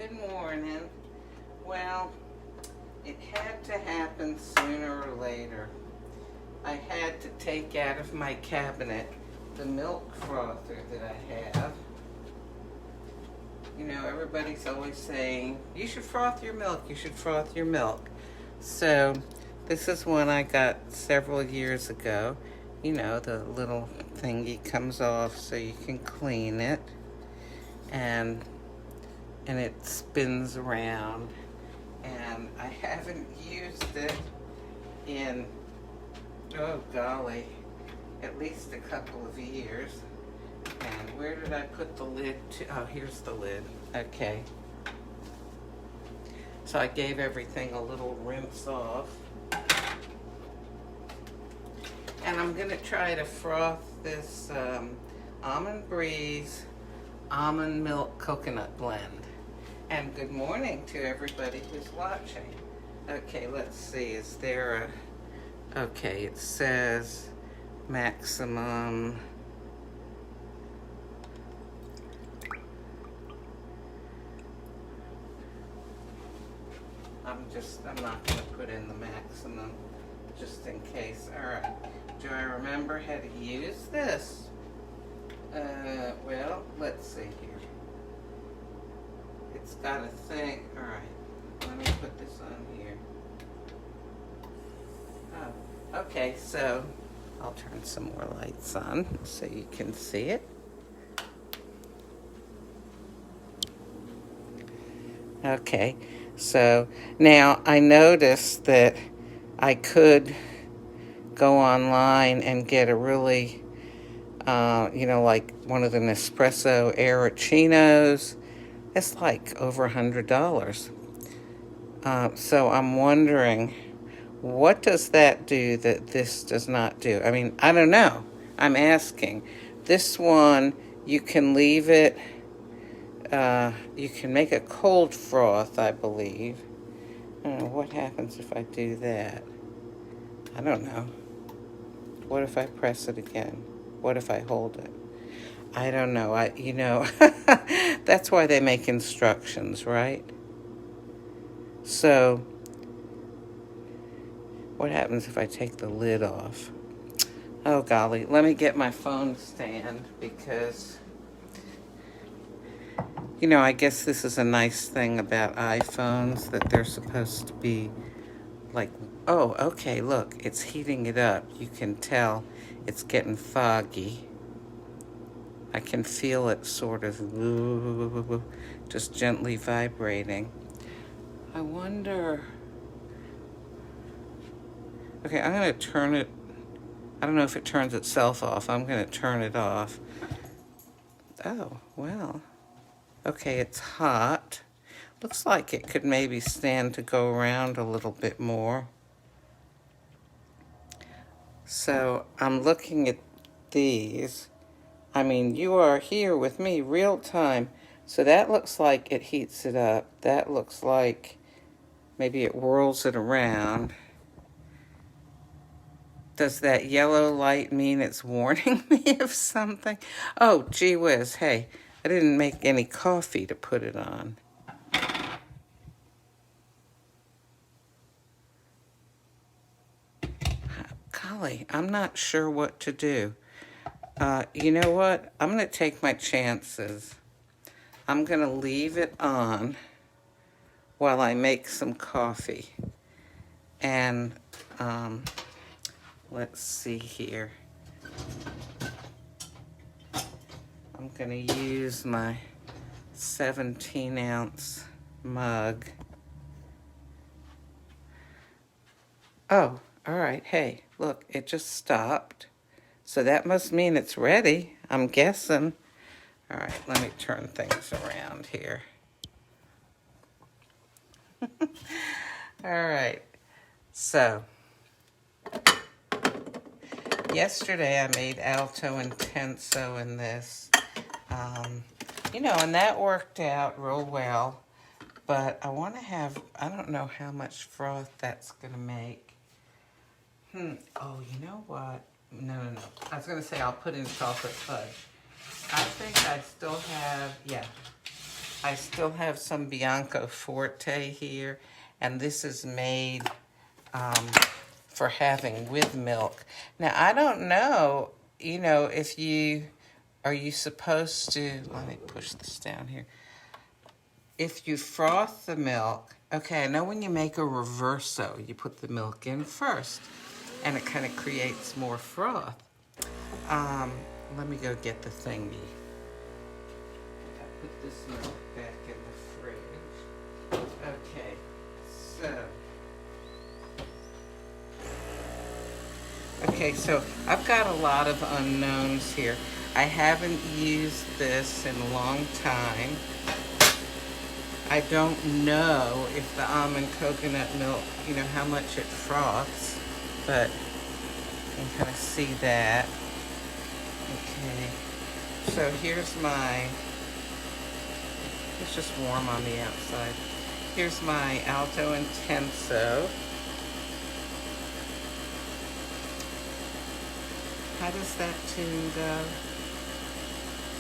Good morning. Well, it had to happen sooner or later. I had to take out of my cabinet the milk frother that I have. You know, everybody's always saying, you should froth your milk, you should froth your milk. So, this is one I got several years ago. You know, the little thingy comes off so you can clean it. And it spins around. And I haven't used it in, oh golly, at least a couple of years. And where did I put the lid to? Oh, here's the lid. Okay. So I gave everything a little rinse off. And I'm going to try to froth this Almond Breeze almond milk coconut blend. And good morning to everybody who's watching. Okay, let's see. Is there a... Okay, it says maximum... I'm not going to put in the maximum just in case. All right. Do I remember how to use this? Well, let's see here. It's got a thing. All right. Let me put this on here. Oh, okay. So I'll turn some more lights on so you can see it. Okay. So now I noticed that I could go online and get a really, like one of the Nespresso Arachinos. It's like over $100. So I'm wondering, what does that do that this does not do? I mean, I don't know. I'm asking. This one, you can leave it. You can make a cold froth, I believe. I don't know, what happens if I do that? I don't know. What if I press it again? What if I hold it? I don't know. That's why they make instructions, right? So, what happens if I take the lid off? Oh, golly. Let me get my phone stand because... You know, I guess this is a nice thing about iPhones, that they're supposed to be like, oh, okay, look, it's heating it up. You can tell it's getting foggy. I can feel it sort of just gently vibrating. I wonder... Okay, I'm going to turn it. I don't know if it turns itself off. I'm going to turn it off. Oh, well... Okay, it's hot. Looks like it could maybe stand to go around a little bit more. So I'm looking at these. I mean, you are here with me real time. So that looks like it heats it up. That looks like maybe it whirls it around. Does that yellow light mean it's warning me of something? Oh, gee whiz, hey. I didn't make any coffee to put it on. Golly, I'm not sure what to do. You know what? I'm going to take my chances. I'm going to leave it on while I make some coffee. And let's see here. I'm going to use my 17-ounce mug. Oh, all right. Hey, look, it just stopped. So that must mean it's ready, I'm guessing. All right, let me turn things around here. All right. So, yesterday I made Alto Intenso in this. And that worked out real well, but I want to have, I don't know how much froth that's going to make. Oh, you know what? No. I was going to say I'll put in chocolate fudge. I think I still have, yeah. I still have some Bianco Forte here, and this is made for having with milk. Now, I don't know, if are you supposed to, let me push this down here. If you froth the milk, okay, I know when you make a reverso, you put the milk in first, and it kind of creates more froth. Let me go get the thingy. I put this milk back in the fridge. Okay, so I've got a lot of unknowns here. I haven't used this in a long time. I don't know if the almond coconut milk, how much it froths, but you can kind of see that. Okay, so here's it's just warm on the outside. Here's my Alto Intenso. How does that tune go?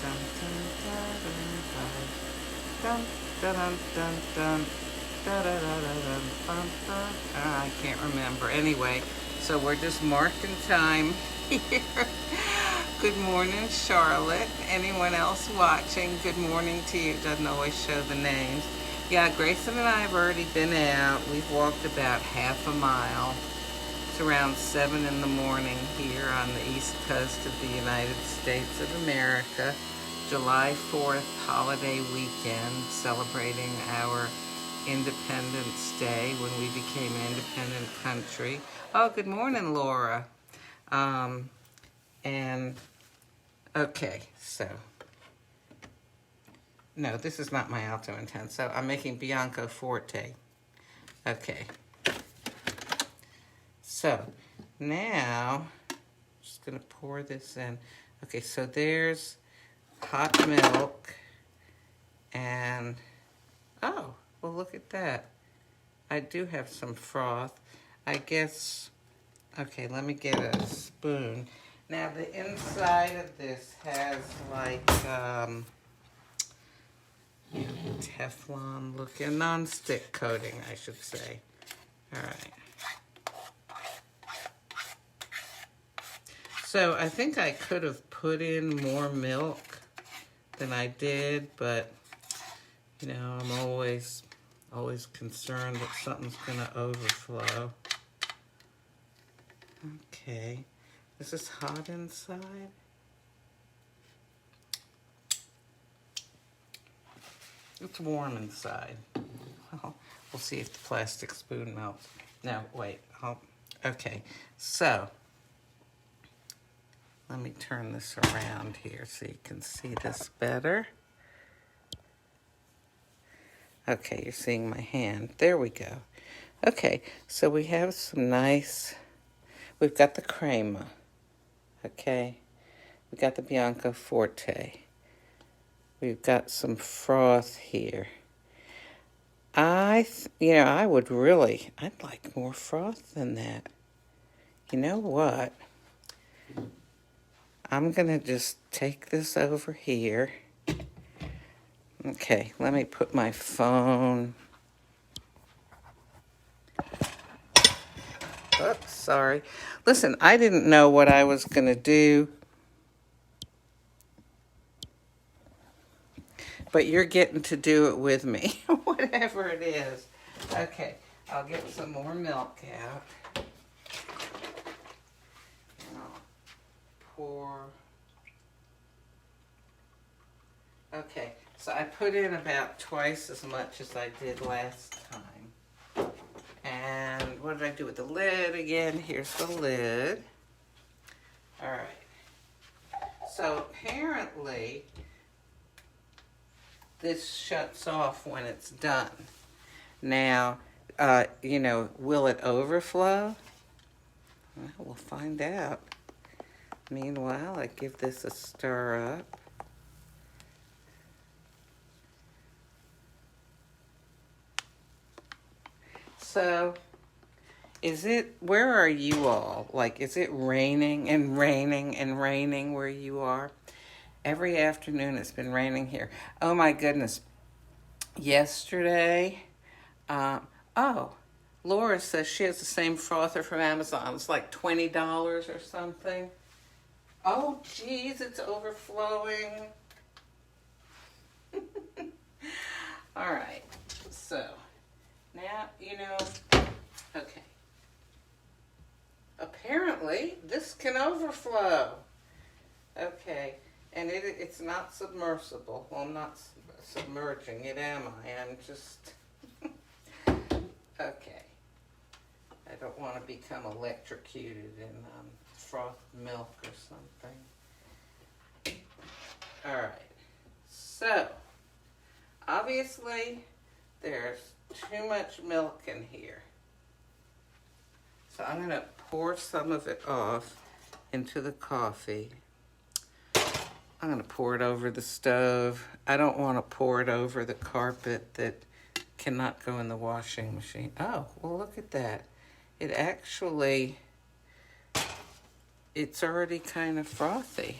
Dun, dun, dun, dun, dun, dun, dun, dun, dun, dun, dun, dun, dun. I can't remember. Anyway, so we're just marking time here. Good morning, Charlotte. Anyone else watching? Good morning to you. It doesn't always show the names. Yeah, Grayson and I have already been out. We've walked about half a mile. It's around 7 in the morning here on the east coast of the United States of America. July 4th holiday weekend, celebrating our Independence Day when we became an independent country. Oh, good morning, Laura. Okay, so, no, this is not my Alto Intenso. I'm making Bianco Forte. Okay. So, now, I'm just going to pour this in. Okay, so there's hot milk, and, oh, well, look at that. I do have some froth. I guess, okay, let me get a spoon. Now, the inside of this has, like, Teflon looking, non-stick coating, I should say. All right. So, I think I could have put in more milk than I did, but, I'm always concerned that something's going to overflow. Okay. Is this hot inside? It's warm inside. Well, we'll see if the plastic spoon melts. No, wait. Okay, so let me turn this around here so you can see this better. Okay, you're seeing my hand. There we go. Okay, so we have some nice, we've got the crema. Okay, we got the Bianco Forte. We've got some froth here. I I'd like more froth than that. You know what? I'm gonna just take this over here. Okay, let me put my phone. Oops, sorry. Listen, I didn't know what I was going to do, but you're getting to do it with me, whatever it is. Okay, I'll get some more milk out. And I'll pour. Okay, so I put in about twice as much as I did last time. And what did I do with the lid again? Here's the lid. All right. So apparently, this shuts off when it's done. Now, will it overflow? Well, we'll find out. Meanwhile, I give this a stir up. So, where are you all? Like, is it raining and raining and raining where you are? Every afternoon it's been raining here. Oh my goodness. yesterday, oh, Laura says she has the same frother from Amazon. It's like $20 or something. Oh, geez, it's overflowing. All right, so now, okay. Apparently, this can overflow. Okay, and it's not submersible. Well, I'm not submerging it, am I? I'm just, okay. I don't want to become electrocuted in frothed milk or something. All right, so obviously there's too much milk in here. So I'm going to pour some of it off into the coffee. I'm going to pour it over the stove. I don't want to pour it over the carpet that cannot go in the washing machine. Oh, well, look at that. It actually, it's already kind of frothy.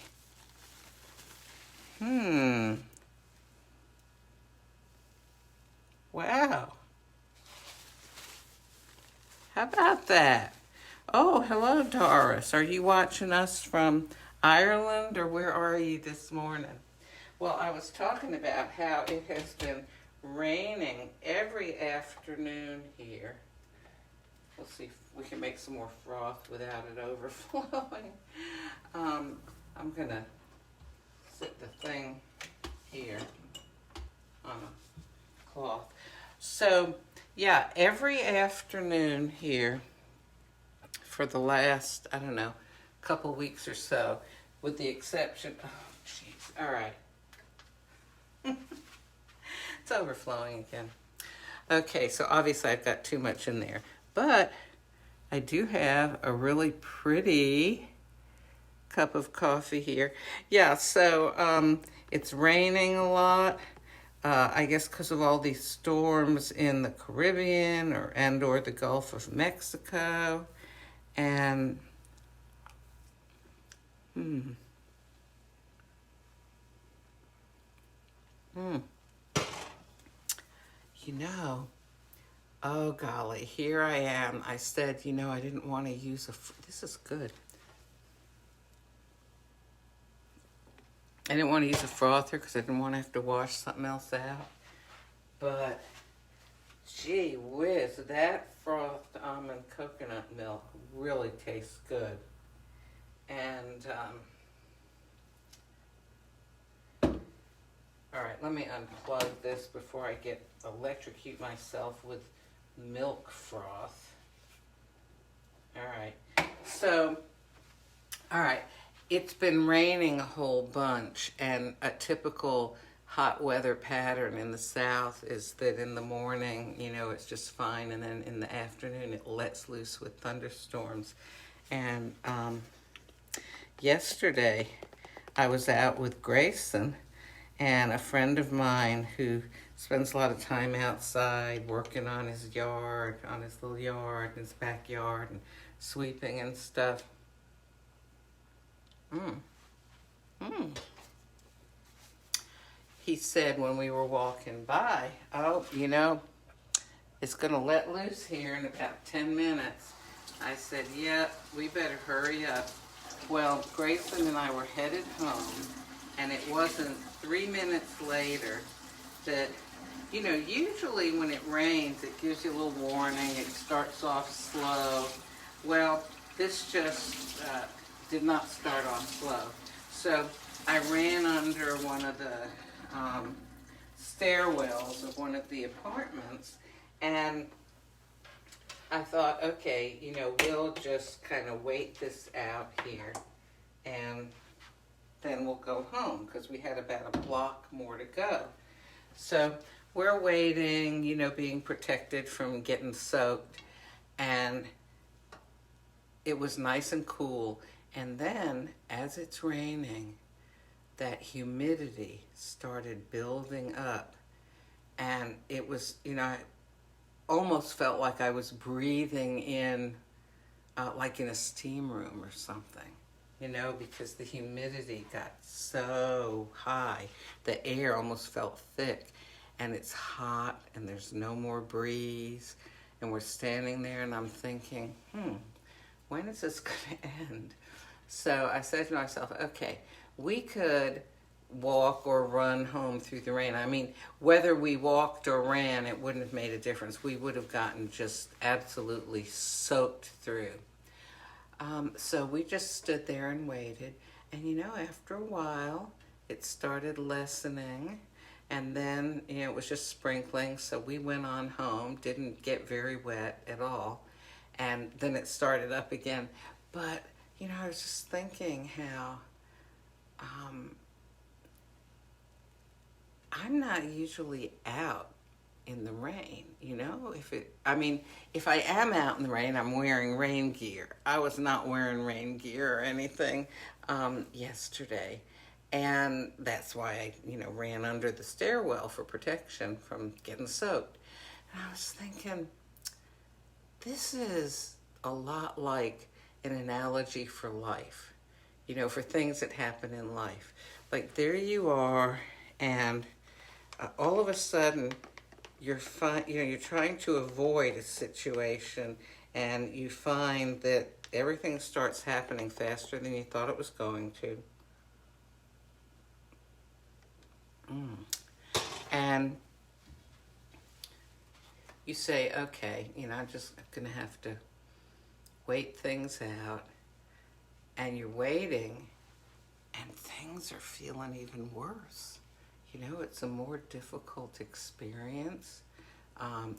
Wow. How about that? Oh, hello, Doris. Are you watching us from Ireland, or where are you this morning? Well, I was talking about how it has been raining every afternoon here. We'll see if we can make some more froth without it overflowing. I'm going to sit the thing here on a cloth. So, yeah, every afternoon here for the last, I don't know, couple weeks or so, with the exception, oh, jeez, all right. It's overflowing again. Okay, so obviously I've got too much in there, but I do have a really pretty cup of coffee here. Yeah, so it's raining a lot. I guess because of all these storms in the Caribbean or the Gulf of Mexico. And oh golly, here I am. I said, I didn't want to use this is good. I didn't want to use a frother because I didn't want to have to wash something else out. But, gee whiz, that frothed almond coconut milk really tastes good. And, all right, let me unplug this before I electrocute myself with milk froth. All right, so, all right. It's been raining a whole bunch, and a typical hot weather pattern in the South is that in the morning, it's just fine, and then in the afternoon it lets loose with thunderstorms. And yesterday I was out with Grayson and a friend of mine who spends a lot of time outside working on his yard, on his little yard, his backyard, and sweeping and stuff. He said when we were walking by, oh, it's going to let loose here in about 10 minutes. I said, yeah, we better hurry up. Well, Grayson and I were headed home, and it wasn't 3 minutes later that, usually when it rains, it gives you a little warning. It starts off slow. Well, this just did not start off slow. So I ran under one of the stairwells of one of the apartments, and I thought, okay, we'll just kind of wait this out here, and then we'll go home, because we had about a block more to go. So we're waiting, being protected from getting soaked, and it was nice and cool. And then, as it's raining, that humidity started building up. And it was, I almost felt like I was breathing in, like in a steam room or something, because the humidity got so high. The air almost felt thick. and it's hot and there's no more breeze, and we're standing there, and I'm thinking, when is this going to end? So I said to myself, okay, we could walk or run home through the rain. I mean, whether we walked or ran, it wouldn't have made a difference. We would have gotten just absolutely soaked through. So we just stood there and waited. And after a while, it started lessening. And then, it was just sprinkling. So we went on home, didn't get very wet at all. And then it started up again. But, I was just thinking how I'm not usually out in the rain, if I am out in the rain, I'm wearing rain gear. I was not wearing rain gear or anything yesterday. And that's why I, ran under the stairwell for protection from getting soaked. And I was thinking, this is a lot like an analogy for life, for things that happen in life. Like, there you are, and all of a sudden, you're trying to avoid a situation, and you find that everything starts happening faster than you thought it was going to. And you say, okay, I'm just going to have to wait things out. And you're waiting, and things are feeling even worse. It's a more difficult experience.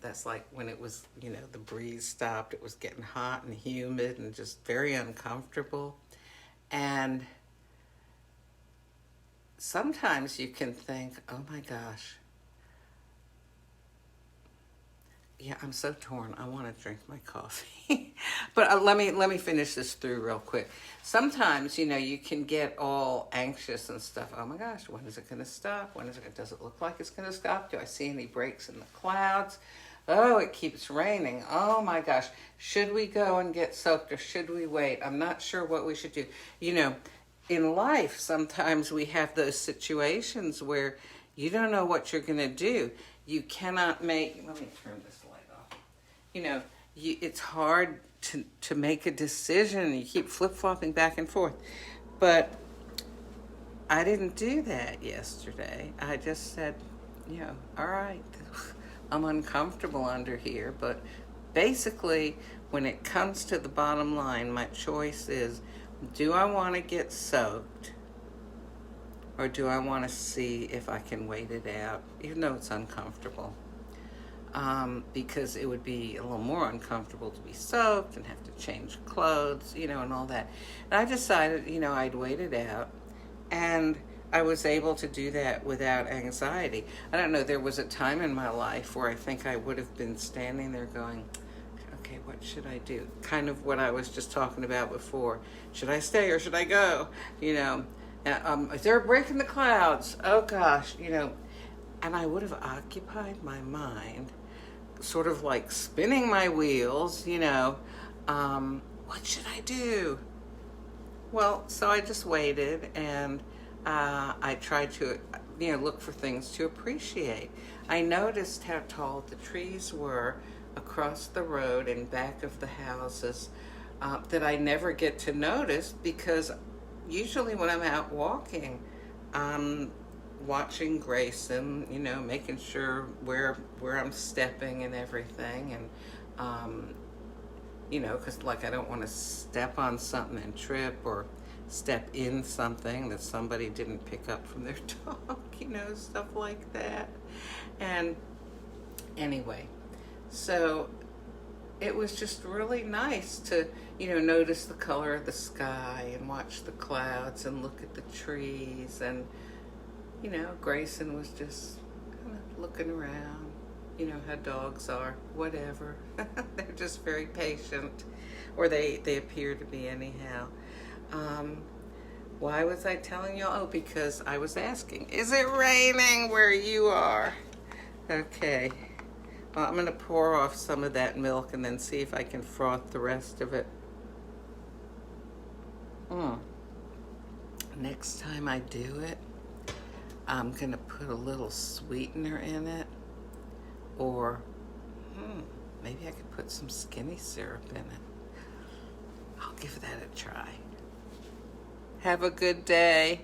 That's like when it was, the breeze stopped. It was getting hot and humid and just very uncomfortable. And sometimes you can think, oh my gosh, yeah, I'm so torn. I want to drink my coffee. But let me finish this through real quick. Sometimes, you can get all anxious and stuff. Oh my gosh, when is it going to stop? Does it look like it's going to stop? Do I see any breaks in the clouds? Oh, it keeps raining. Oh my gosh. Should we go and get soaked, or should we wait? I'm not sure what we should do. In life, sometimes we have those situations where you don't know what you're going to do. You cannot make, let me turn this light off. It's hard to make a decision. You keep flip-flopping back and forth. But I didn't do that yesterday. I just said, all right, I'm uncomfortable under here. But basically, when it comes to the bottom line, my choice is, do I want to get soaked, or do I want to see if I can wait it out, even though it's uncomfortable? Because it would be a little more uncomfortable to be soaked and have to change clothes, and all that. And I decided, I'd wait it out. And I was able to do that without anxiety. I don't know, there was a time in my life where I think I would have been standing there going, okay, what should I do? Kind of what I was just talking about before. Should I stay or should I go? Is there a break in the clouds? Oh gosh, and I would have occupied my mind, sort of like spinning my wheels, what should I do? Well, so I just waited, and I tried to, look for things to appreciate. I noticed how tall the trees were across the road and back of the houses that I never get to notice, because usually when I'm out walking, I'm watching Grayson, making sure where I'm stepping and everything, and because like I don't want to step on something and trip, or step in something that somebody didn't pick up from their dog, stuff like that. And anyway, so it was just really nice to, notice the color of the sky and watch the clouds and look at the trees. And, Grayson was just kind of looking around, how dogs are, whatever. They're just very patient, or they appear to be anyhow. Why was I telling y'all? Oh, because I was asking, is it raining where you are? Okay. Well, I'm going to pour off some of that milk and then see if I can froth the rest of it. Next time I do it, I'm going to put a little sweetener in it. Or maybe I could put some skinny syrup in it. I'll give that a try. Have a good day.